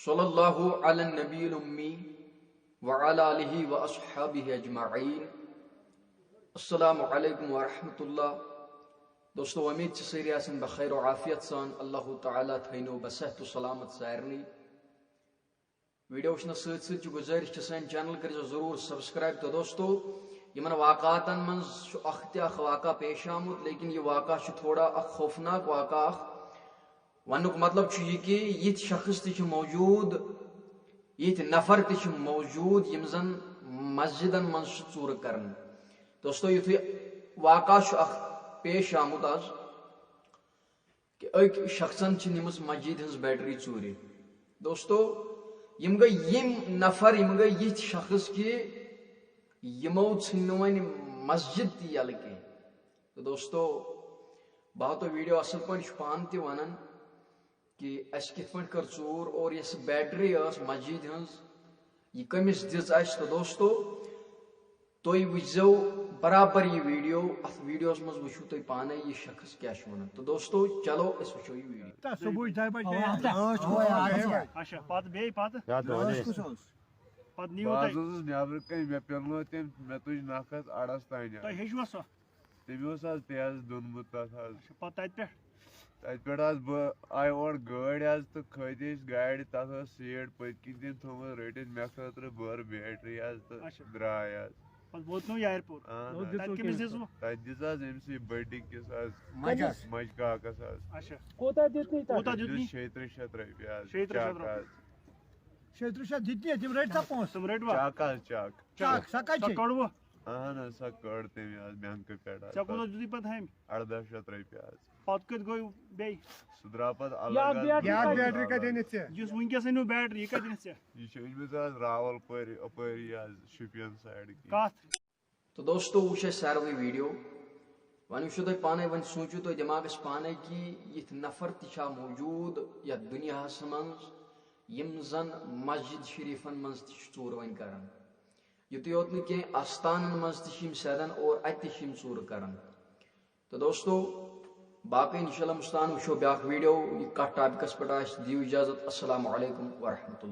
صلی اللہ علی النبی الامی وعلی آلہ واصحابہ اجمعین۔ السلام علیکم ورحمۃ اللہ۔ دوستو امید چھ سری آسن بخیر و عافیت سان، اللہ تعالیٰ تھینو بصحت و سلامت سارنی۔ ویڈیو وچھنا ست ست گزارش سان چینل کر ضرور سبسکرائب۔ تو دوستو یمن واقعاتن من اخ واقعہ پیش آمت، لیکن یہ واقعہ تھوڑا خوفناک واقعہ۔ ونک مطلب یہ کہ یہ شخص تہ موجود، یہ نفر تہ موجود یم زن مسجدن من ژور کرن۔ دوستو یہ واقعہ پیش آمت آز کہ اک شخصن نمس مسجد ہز بیٹری ژور۔ دوستو یم گئی یم نفر، یم گئی یہ شخص کہ یمو ژھن ون مسجد تہ یل کی۔ تو دوستو بہ تو ویڈیو اصل پہ پان تہ ونان کہ اس کت پہ کر ژور، اور یس بیٹری اس مسجد ہز یہ کمس دز اس۔ تو دوستو تھی وچو برابر یہ ویڈیو، ات ویڈیوس مز وچھو تھی پانے یہ شخص کیا ونان۔ تو دوستو چلو اس وچھو یہ ویڈیو۔ نبر کن مے پلو تم مے تج نکھت اڑس تین تمس تیز دونمت تت پہ بہ آئی اور گاڑی تو کھت گاڑی تک سیٹ پت کن تم تھومت رٹت مے خاطر بر بیٹری تو درائے تت دس امس بڈی کس مج کاکس 3600 رۄپیہِ چک اہن سا کڑ تم بینک پہ 1800 رۄپیہِ سہ درا پتہ الگ۔ یہ أنمٕژ راول پور اپری شپین سائڈ کی۔ تو دوستو وچ ساروی ویڈیو، ون وچھو تھی پانے، ون سوچو تھی دماغس پانے کہ یہ نفر تہ موجود یتھ دنیاہس مز یم زن مسجد شریفن مز تہ ژور ون کران۔ یتھی یوت نہ کی آستانن مز تہ سیدان اور ات تہ ژور کران۔ تو دوستو باقی انشاءاللہ مستان وچھو بیاکھ ویڈیو، یہ کت ٹاپکس پہ دیو اجازت۔ السلام علیکم ورحمۃ اللہ۔